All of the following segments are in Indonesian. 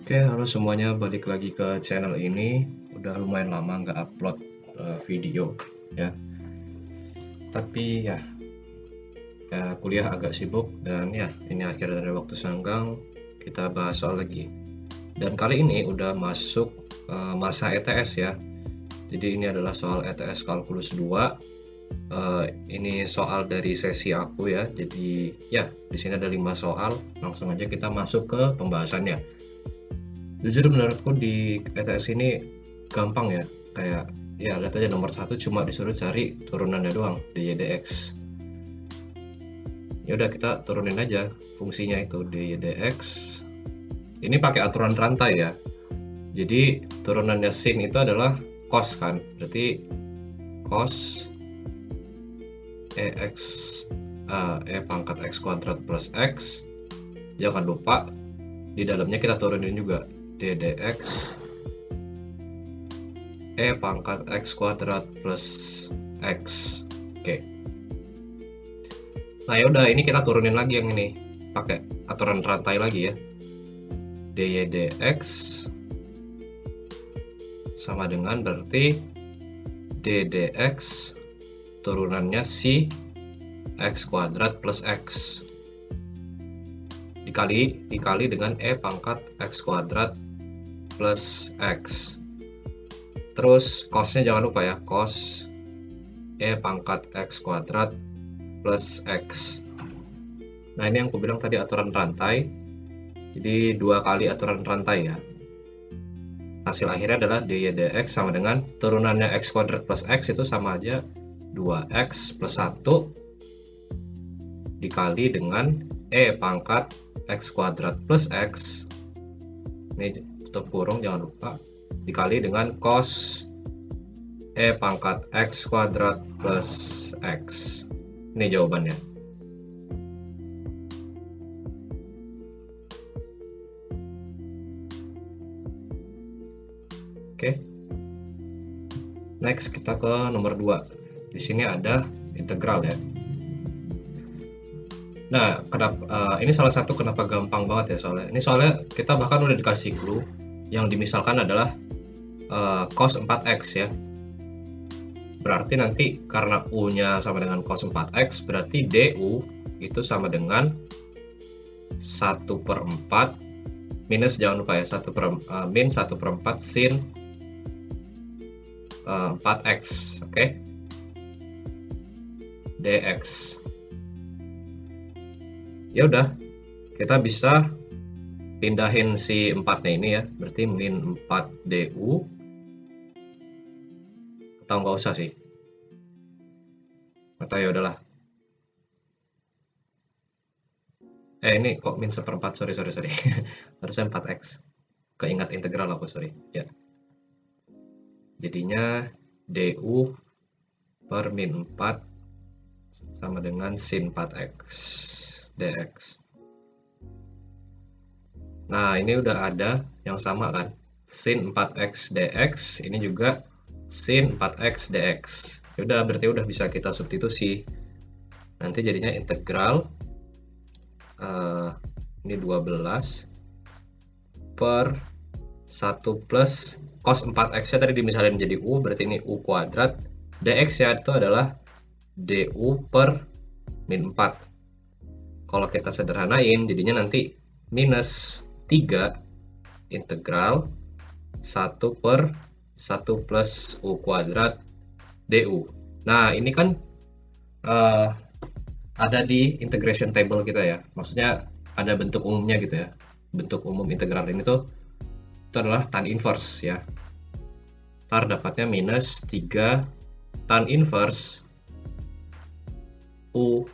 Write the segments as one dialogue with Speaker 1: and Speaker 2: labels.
Speaker 1: Oke, halo semuanya, balik lagi ke channel ini. Udah lumayan lama nggak upload video ya. Tapi ya kuliah agak sibuk dan ya ini akhir dari waktu senggang, kita bahas soal lagi. Dan kali ini udah masuk masa ETS ya. Jadi ini adalah soal ETS Kalkulus 2. Ini soal dari sesi aku ya. Jadi ya di sini ada 5 soal. Langsung aja kita masuk ke pembahasannya. Jujur menurutku di ETS ini gampang ya, kayak ya lihat aja nomor 1 cuma disuruh cari turunannya doang, DYDX. Ya udah kita turunin aja fungsinya itu DYDX. Ini pakai aturan rantai ya. Jadi turunannya sin itu adalah cos kan, berarti cos EX E pangkat X kuadrat plus X. Jangan lupa di dalamnya kita turunin juga DDX E pangkat X kuadrat plus X. Oke. Nah ya udah, ini kita turunin lagi yang ini pakai aturan rantai lagi ya. DYDX sama dengan berarti DDX turunannya si X kuadrat plus X dikali dengan E pangkat X kuadrat plus X. Terus cosnya jangan lupa ya, cos E pangkat X kuadrat plus X. Nah ini yang aku bilang tadi aturan rantai. Jadi 2 kali aturan rantai ya. Hasil akhirnya adalah DYDX sama dengan turunannya X kuadrat plus X itu sama aja 2X plus 1 dikali dengan E pangkat X kuadrat plus X. Ini tutup kurung jangan lupa, dikali dengan cos E pangkat X kuadrat plus X. Ini jawabannya. Oke. Next kita ke nomor 2. Di sini ada integral ya. Nah, ini salah satu kenapa gampang banget ya soalnya. Ini soalnya kita bahkan udah dikasih clue yang dimisalkan adalah cos 4x ya. Berarti nanti karena U-nya sama dengan cos 4x, berarti DU itu sama dengan 1/4 minus, jangan lupa ya, min 1/4 sin 4x, oke? dx. Ya udah, kita bisa pindahin si 4-nya ini ya, berarti min 4 du, atau nggak usah sih, atau ya udahlah. Ini kok min 1/4, sorry harusnya 4x, keingat integral aku, sorry ya. Jadinya du per min 4 sama dengan sin 4x dx. Nah ini udah ada yang sama kan, sin 4x dx, ini juga sin 4x dx. Udah, berarti udah bisa kita substitusi. Nanti jadinya integral ini 12 per 1 plus cos 4x nya tadi dimisalin jadi u, berarti ini u kuadrat, dx ya itu adalah du per min 4. Kalau kita sederhanain jadinya nanti minus 3 integral 1 per 1 plus u kuadrat du. Nah ini kan ada di integration table kita ya, maksudnya ada bentuk umumnya gitu ya. Bentuk umum integral ini tuh itu adalah tan inverse ya. Ntar dapatnya minus 3 tan inverse u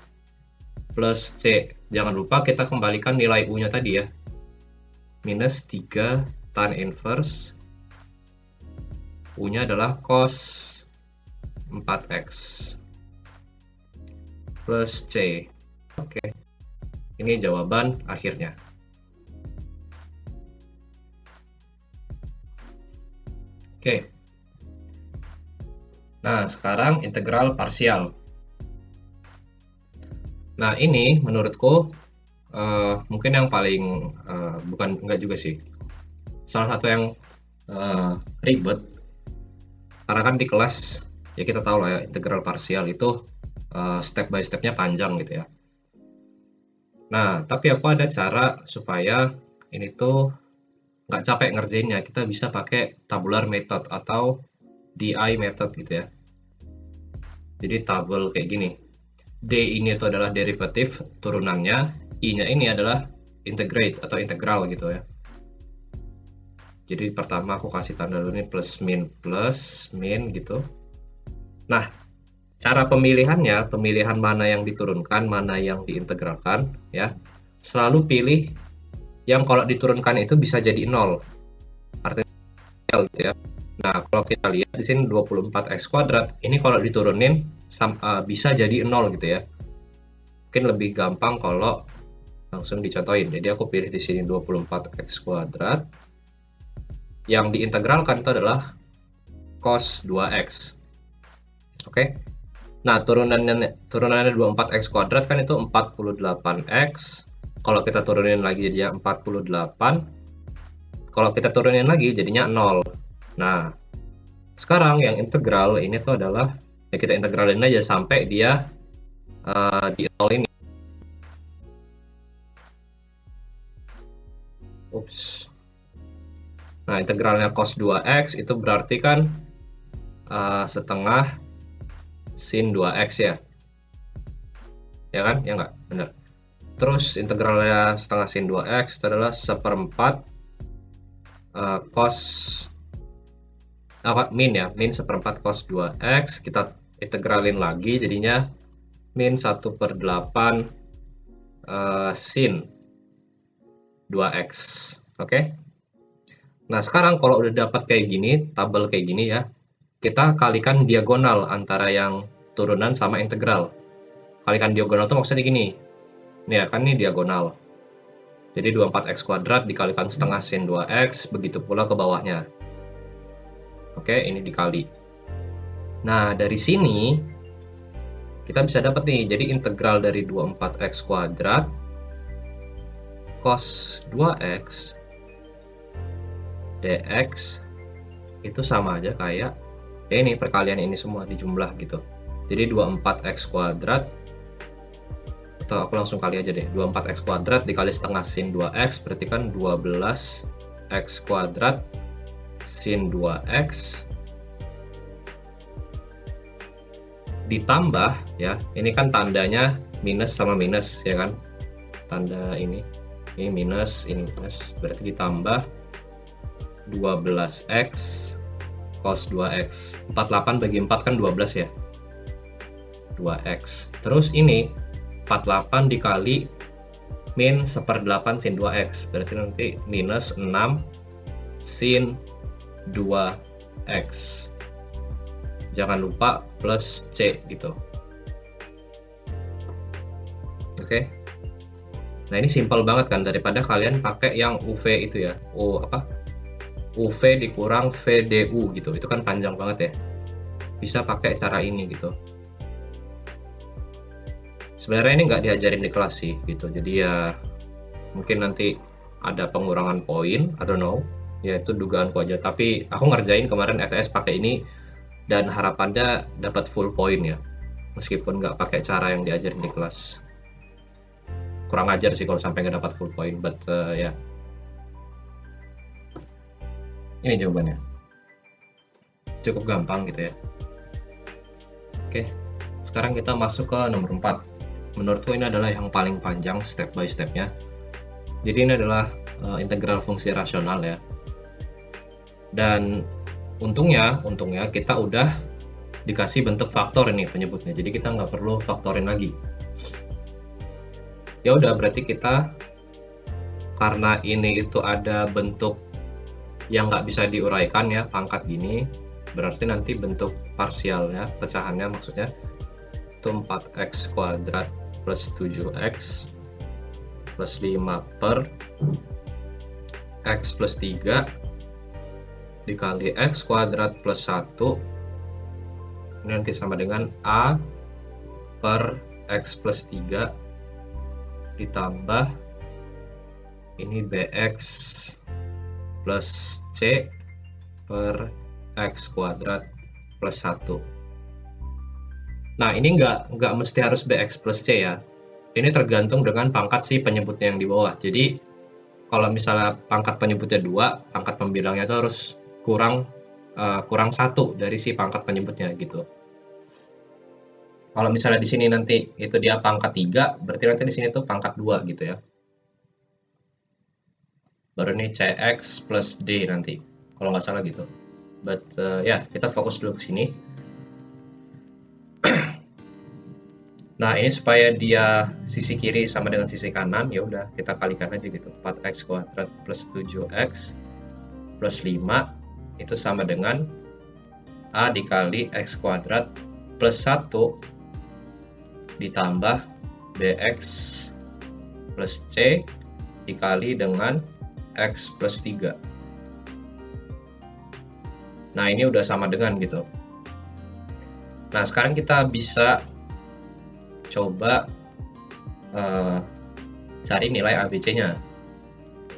Speaker 1: plus C. Jangan lupa kita kembalikan nilai U-nya tadi ya. Minus 3 tan inverse U-nya adalah cos 4x plus C. Oke. Ini jawaban akhirnya. Oke. Nah, sekarang integral parsial. Nah ini menurutku mungkin yang paling enggak juga sih, salah satu yang ribet, karena kan di kelas ya kita tahu lah ya, integral parsial itu step by stepnya panjang gitu ya. Nah, tapi aku ada cara supaya ini tuh nggak capek ngerjainnya. Kita bisa pakai tabular method atau DI method gitu ya. Jadi tabel kayak gini. D ini itu adalah derivatif turunannya, I-nya ini adalah integrate atau integral gitu ya. Jadi pertama aku kasih tanda dulu ini plus min gitu. Nah, cara pemilihannya, pemilihan mana yang diturunkan, mana yang diintegralkan ya. Selalu pilih yang kalau diturunkan itu bisa jadi 0. Artinya gitu ya. Nah, kalau kita lihat di sini 24x kuadrat, ini kalau diturunin bisa jadi 0 gitu ya. Mungkin lebih gampang kalau langsung dicontohin. Jadi aku pilih di sini 24x kuadrat. Yang diintegralkan itu adalah cos 2x. Oke. Nah, turunannya 24x kuadrat kan itu 48x. Kalau kita turunin lagi jadinya 48. Kalau kita turunin lagi jadinya 0. Nah, sekarang yang integral ini tuh adalah ya kita integralin aja sampai dia di 0 ini. Ups. Nah, integralnya cos 2x itu berarti kan setengah sin 2x ya. Ya kan? Ya nggak? Benar. Terus integralnya setengah sin 2x itu adalah seperempat cos min seperempat cos 2x. Kita integralin lagi jadinya min 1/8 sin 2x. Oke. Nah, sekarang kalau udah dapat kayak gini, tabel kayak gini ya, kita kalikan diagonal antara yang turunan sama integral. Kalikan diagonal itu maksudnya gini. Nih ya, kan ini diagonal. Jadi 24x kuadrat dikalikan setengah sin 2x, begitu pula ke bawahnya. Oke, ini dikali. Nah, dari sini kita bisa dapat nih, jadi integral dari 24x kuadrat cos 2x dx itu sama aja kayak ya ini perkalian ini semua dijumlah gitu. Jadi 24x kuadrat, atau aku langsung kali aja deh, 24x kuadrat dikali setengah sin 2x berarti kan 12x kuadrat sin 2x ditambah ya, ini kan tandanya minus sama minus ya kan, tanda ini minus, ini plus, berarti ditambah 12x cos 2x. 48 bagi 4 kan 12 ya, 2x. Terus ini 48 dikali min 1/8 sin 2x, berarti nanti minus 6 sin 2x. Jangan lupa plus C gitu. Oke. Nah, ini simpel banget kan, daripada kalian pakai yang UV itu ya. UV dikurang VDU gitu. Itu kan panjang banget ya. Bisa pakai cara ini gitu. Sebenarnya ini nggak diajarin di kelas sih gitu. Jadi ya mungkin nanti ada pengurangan poin, I don't know. Ya itu dugaanku aja. Tapi aku ngerjain kemarin ETS pakai ini dan harapannya dapat full poin ya, meskipun nggak pakai cara yang diajarin di kelas. Kurang ajar sih kalau sampai nggak dapat full poin, but ya ini jawabannya, cukup gampang gitu ya. Oke, sekarang kita masuk ke nomor 4. Menurutku ini adalah yang paling panjang step by stepnya. Jadi ini adalah integral fungsi rasional ya, dan untungnya kita udah dikasih bentuk faktor ini penyebutnya, jadi kita nggak perlu faktorin lagi. Ya udah, berarti kita karena ini itu ada bentuk yang nggak bisa diuraikan ya, pangkat gini, berarti nanti bentuk parsialnya, pecahannya maksudnya itu 4x kuadrat plus 7x plus 5 per x plus 3 dikali x kuadrat plus 1, ini nanti sama dengan a per x plus 3 ditambah ini bx plus C per X kuadrat plus 1. Nah, ini nggak mesti harus BX plus C ya. Ini tergantung dengan pangkat si penyebutnya yang di bawah. Jadi, kalau misalnya pangkat penyebutnya 2, pangkat pembilangnya itu harus kurang 1 dari si pangkat penyebutnya gitu. Kalau misalnya di sini nanti itu dia pangkat 3, berarti nanti di sini tuh pangkat 2 gitu ya. Baru ini CX plus D nanti, kalau nggak salah gitu. But ya, kita fokus dulu ke sini. Nah, ini supaya dia sisi kiri sama dengan sisi kanan, ya udah kita kalikan aja gitu. 4x kuadrat plus 7x plus 5 itu sama dengan A dikali x kuadrat plus 1 ditambah bx plus c dikali dengan x plus 3. Nah, ini udah sama dengan gitu. Nah, sekarang kita bisa coba cari nilai ABC-nya.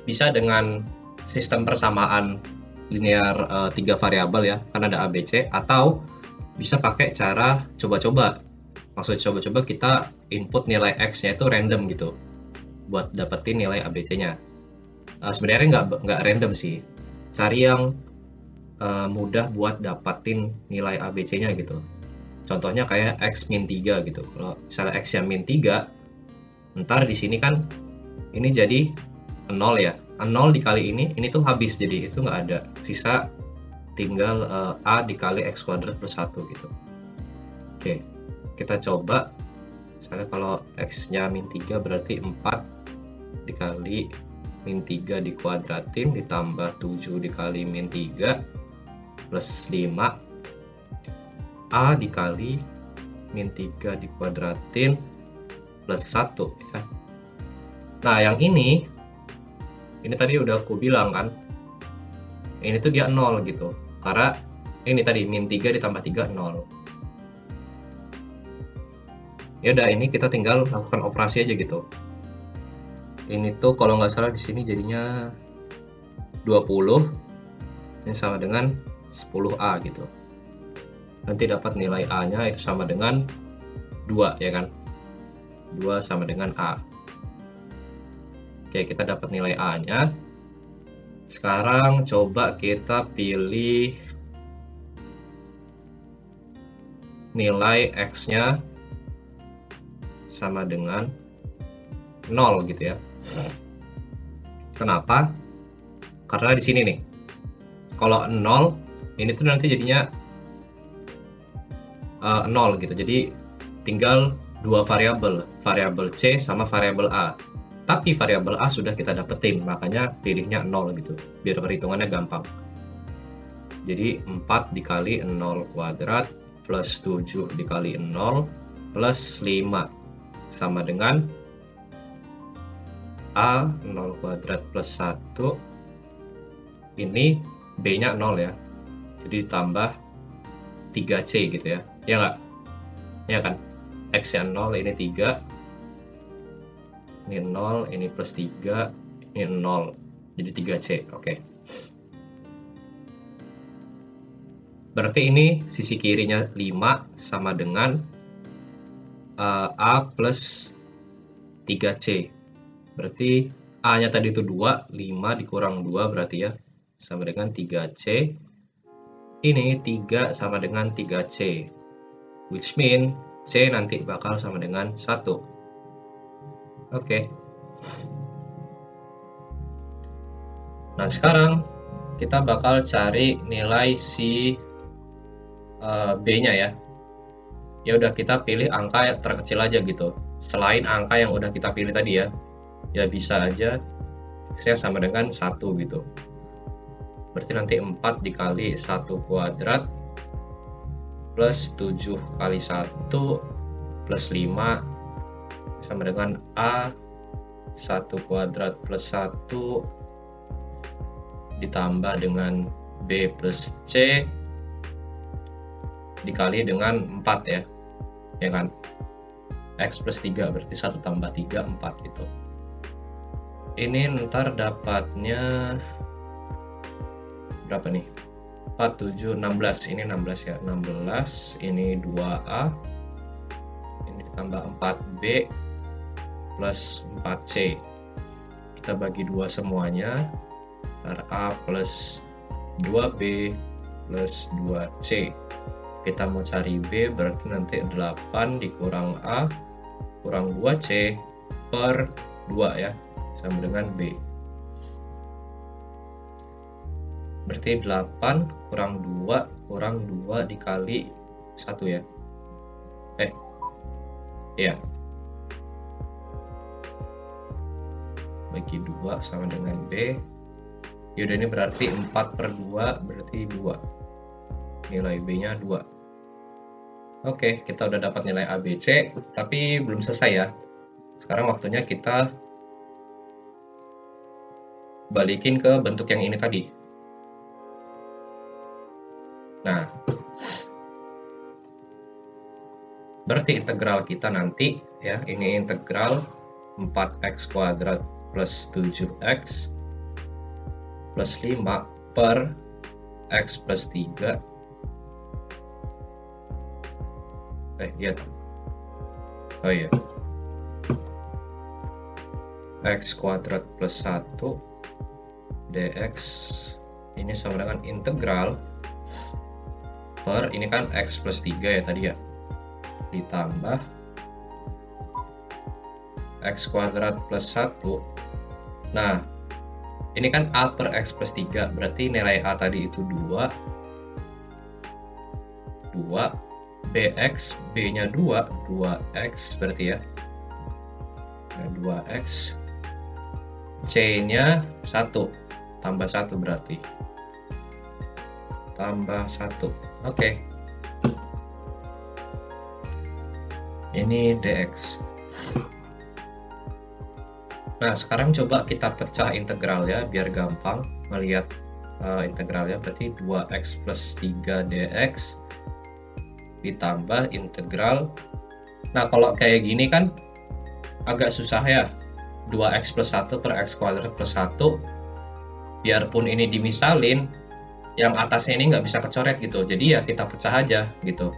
Speaker 1: Bisa dengan sistem persamaan linear 3 variabel ya, kan ada ABC, atau bisa pakai cara coba-coba. Maksud coba-coba kita input nilai X-nya itu random gitu, buat dapetin nilai ABC-nya. Sebenarnya nggak random sih, cari yang mudah buat dapatin nilai ABC-nya gitu. Contohnya kayak X min 3 gitu. Kalau misalnya X yang min 3, ntar di sini kan ini jadi 0 ya. 0 dikali ini tuh habis, jadi itu nggak ada. Sisa tinggal A dikali X kuadrat plus 1 gitu. Oke, kita coba. Misalnya kalau X-nya min 3 berarti 4 dikali min 3 dikuadratin ditambah 7 dikali min 3 plus 5 A dikali min 3 dikuadratin plus 1 ya. Nah, yang ini tadi udah aku bilang kan, ini tuh dia 0 gitu, karena ini tadi min 3 ditambah 3 0. Ya udah, ini kita tinggal lakukan operasi aja gitu. Ini tuh kalau nggak salah di sini jadinya 20, ini sama dengan 10A gitu. Nanti dapat nilai A-nya itu sama dengan 2 ya kan. 2 sama dengan A. Oke, kita dapat nilai A-nya. Sekarang coba kita pilih nilai X-nya sama dengan 0 gitu ya. Kenapa? Karena di sini nih, kalau 0, ini tuh nanti jadinya 0 gitu. Jadi tinggal dua variabel, variabel C sama variabel A. Tapi variabel A sudah kita dapetin, makanya pilihnya 0 gitu, biar perhitungannya gampang. Jadi 4 dikali 0 kuadrat plus 7 dikali 0 plus 5 sama dengan A 0 kuadrat plus 1. Ini B-nya 0 ya, jadi ditambah 3C gitu ya. Ya nggak? Ya kan? X-nya 0, ini 3. Ini 0, ini plus 3, ini 0. Jadi 3C, oke. Berarti ini sisi kirinya 5 sama dengan A plus 3C. Berarti A-nya tadi itu 2, 5 dikurang 2 berarti ya, sama dengan 3C. Ini 3 sama dengan 3C. Which mean C nanti bakal sama dengan 1. Oke. Nah, sekarang kita bakal cari nilai si B-nya ya. Ya udah, kita pilih angka yang terkecil aja gitu. Selain angka yang udah kita pilih tadi ya. Ya bisa aja X-nya sama dengan 1 gitu. Berarti nanti 4 dikali 1 kuadrat plus 7 kali 1 plus 5 sama dengan A 1 kuadrat plus 1 ditambah dengan B plus C dikali dengan 4 ya. Ya kan? X plus 3 berarti 1 tambah 3, 4 gitu. Ini ntar dapatnya berapa nih? 4, 7, 16. Ini 16 ya. 16, ini 2A. Ini ditambah 4B plus 4C. Kita bagi 2 semuanya. Ntar A plus 2B plus 2C. Kita mau cari B, berarti nanti 8 dikurang A kurang 2C per 2 ya, sama dengan B. Berarti 8 kurang 2 dikali 1 ya. Iya. Bagi 2 sama dengan B. Yaudah, ini berarti 4/2 berarti 2. Nilai B-nya 2. Oke, kita udah dapat nilai ABC, tapi belum selesai ya. Sekarang waktunya kita balikin ke bentuk yang ini tadi. Nah, berarti integral kita nanti ya, ini integral 4x kuadrat plus 7x plus 5 per x plus 3. Lihat. Oh iya. X kuadrat plus 1 dx ini sama dengan integral per, ini kan x plus 3 ya tadi ya, ditambah x kuadrat plus 1. Nah, ini kan A per x plus 3, berarti nilai A tadi itu 2 bx, b-nya 2x berarti ya. Nah, 2x, c-nya 1 tambah 1 berarti tambah 1. Oke. Ini dx. Nah, sekarang coba kita pecah integralnya biar gampang melihat integralnya. Berarti 2x plus 3 dx ditambah integral. Nah, kalau kayak gini kan agak susah ya. 2x plus 1 per x kuadrat plus 1. Biarpun ini dimisalin, yang atasnya ini nggak bisa kecoret gitu. Jadi ya kita pecah aja gitu.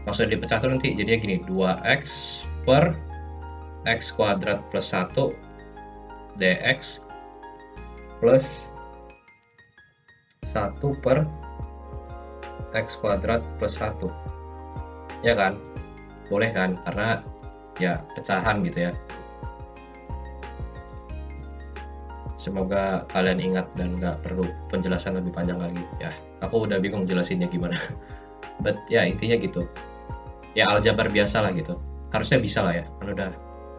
Speaker 1: Maksudnya dipecah tuh nanti jadinya gini, 2x per x kuadrat plus 1 dx plus 1 per x kuadrat plus 1. Ya kan? Boleh kan? Karena ya pecahan gitu ya. Semoga kalian ingat dan nggak perlu penjelasan lebih panjang lagi. Ya, aku udah bingung jelasinnya gimana. But ya intinya gitu. Ya aljabar biasa lah gitu. Harusnya bisa lah ya, kan udah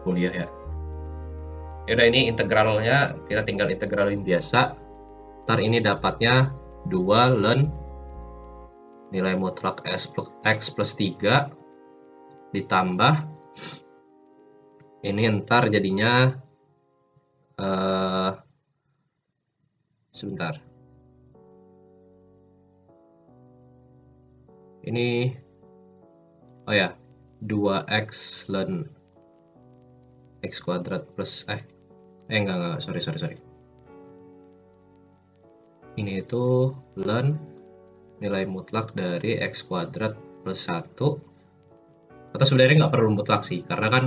Speaker 1: kuliah ya. Yaudah, ini integralnya kita tinggal integralin biasa. Ntar ini dapatnya 2 ln nilai mutlak x plus 3 ditambah ini ntar jadinya sebentar. Ini oh ya, 2x ln x kuadrat plus enggak, sorry. Ini itu ln nilai mutlak dari x kuadrat plus 1. Atau sebenarnya nggak perlu mutlak sih, karena kan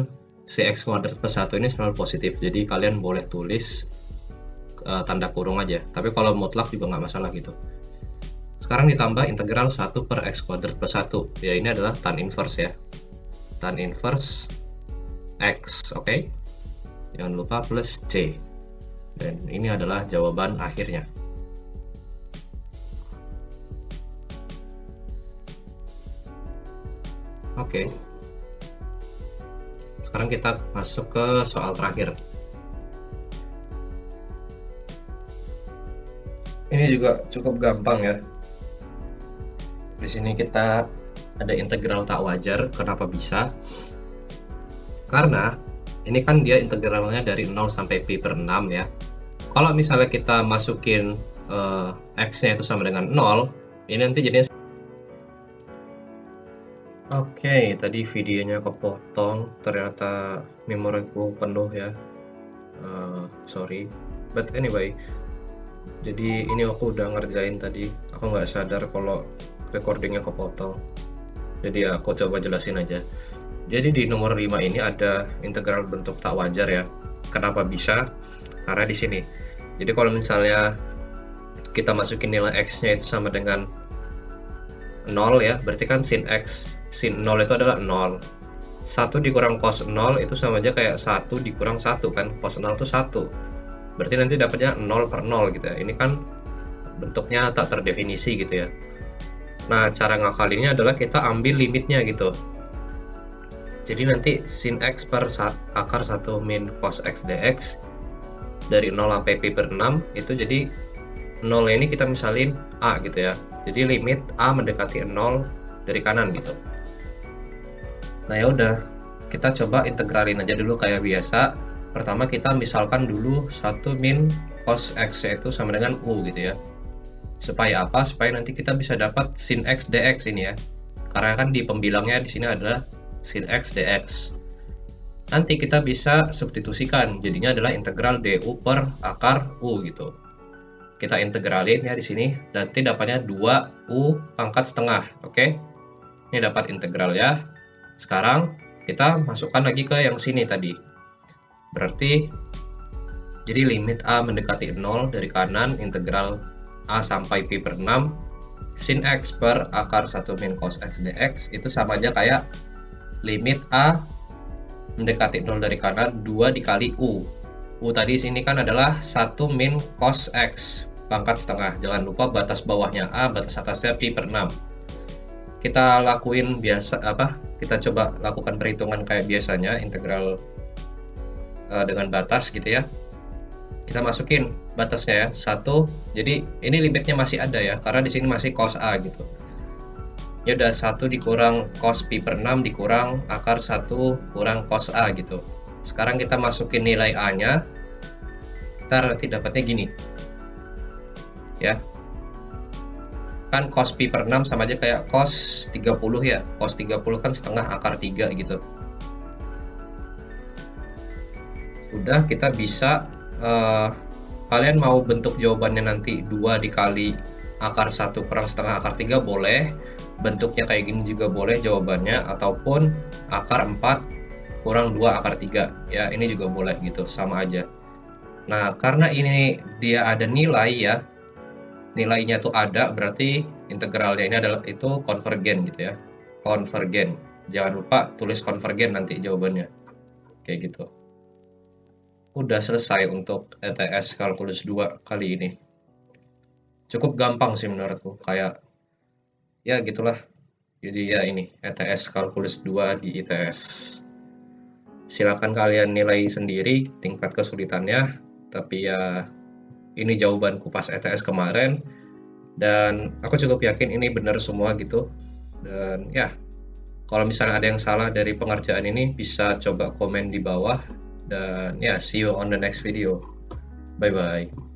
Speaker 1: si x kuadrat plus 1 ini selalu positif. Jadi kalian boleh tulis tanda kurung aja. Tapi kalau mutlak juga nggak masalah gitu. Sekarang ditambah integral 1 per x kuadrat plus 1. Ya ini adalah tan inverse ya. Tan inverse x, oke? Jangan lupa plus c. Dan ini adalah jawaban akhirnya. Oke. Sekarang kita masuk ke soal terakhir. Ini juga cukup gampang ya. Di sini kita ada integral tak wajar. Kenapa bisa? Karena ini kan dia integralnya dari 0 sampai pi per 6 ya. Kalau misalnya kita masukin x-nya itu sama dengan 0, ini nanti jadinya. Oke, tadi videonya kepotong. Ternyata memoriku penuh ya. Sorry. But anyway, Jadi ini aku udah ngerjain tadi, aku nggak sadar kalau recordingnya kepotong. Jadi aku coba jelasin aja. Jadi di nomor 5 ini ada integral bentuk tak wajar ya. Kenapa bisa? Karena di sini. Jadi kalau misalnya kita masukin nilai x-nya itu sama dengan 0 ya, berarti kan sin x, sin 0 itu adalah 0. 1 dikurang cos 0 itu sama aja kayak 1 dikurang 1 kan, cos 0 itu 1. Berarti nanti dapatnya 0 per 0 gitu ya. Ini kan bentuknya tak terdefinisi gitu ya. Nah, cara ngakalinnya adalah kita ambil limitnya gitu. Jadi nanti sin x per akar 1 min cos x dx dari 0 sampai pi per 6 itu jadi 0 ini kita misalin a gitu ya. Jadi limit a mendekati 0 dari kanan gitu. Nah ya udah, kita coba integralin aja dulu kayak biasa. Pertama kita misalkan dulu 1 min cos x itu sama dengan u gitu ya. Supaya apa? Supaya nanti kita bisa dapat sin x dx ini ya. Karena kan di pembilangnya di sini adalah sin x dx. Nanti kita bisa substitusikan, jadinya adalah integral du per akar u gitu. Kita integralin ya di sini, nanti dapatnya 2u pangkat setengah, oke? Ini dapat integral ya. Sekarang kita masukkan lagi ke yang sini tadi. Berarti jadi limit a mendekati 0 dari kanan integral a sampai pi per 6 sin x per akar 1 min cos x dx itu sama aja kayak limit a mendekati 0 dari kanan 2 dikali u. U tadi sini kan adalah 1 min cos x pangkat setengah. Jangan lupa batas bawahnya a, batas atasnya pi per 6. Kita lakuin biasa kita coba lakukan perhitungan kayak biasanya integral dengan batas gitu ya. Kita masukin batasnya ya 1. Jadi ini limitnya masih ada ya, karena di sini masih cos a gitu. Ya udah 1 dikurang cos pi per 6 dikurang akar 1 kurang cos a gitu. Sekarang kita masukin nilai a nya, ntar nanti dapatnya gini ya, kan cos pi per 6 sama aja kayak cos 30 ya. Cos 30 kan setengah akar 3 gitu. Sudah, kita bisa kalian mau bentuk jawabannya nanti 2 dikali akar 1 kurang setengah akar 3 boleh, bentuknya kayak gini juga boleh jawabannya, ataupun akar 4 kurang 2 akar 3 ya, ini juga boleh gitu, sama aja. Nah karena ini dia ada nilai ya, nilainya tuh ada, berarti integralnya ini adalah itu konvergen gitu ya, konvergen. Jangan lupa tulis konvergen nanti jawabannya kayak gitu. Udah selesai untuk ETS kalkulus 2 kali ini. Cukup gampang sih menurutku, kayak ya gitulah. Jadi ya ini ETS kalkulus 2 di ITS. Silakan kalian nilai sendiri tingkat kesulitannya, tapi ya ini jawabanku pas ETS kemarin, dan aku cukup yakin ini benar semua gitu. Dan ya, kalau misalnya ada yang salah dari pengerjaan ini bisa coba komen di bawah. Dan ya, see you on the next video. Bye bye.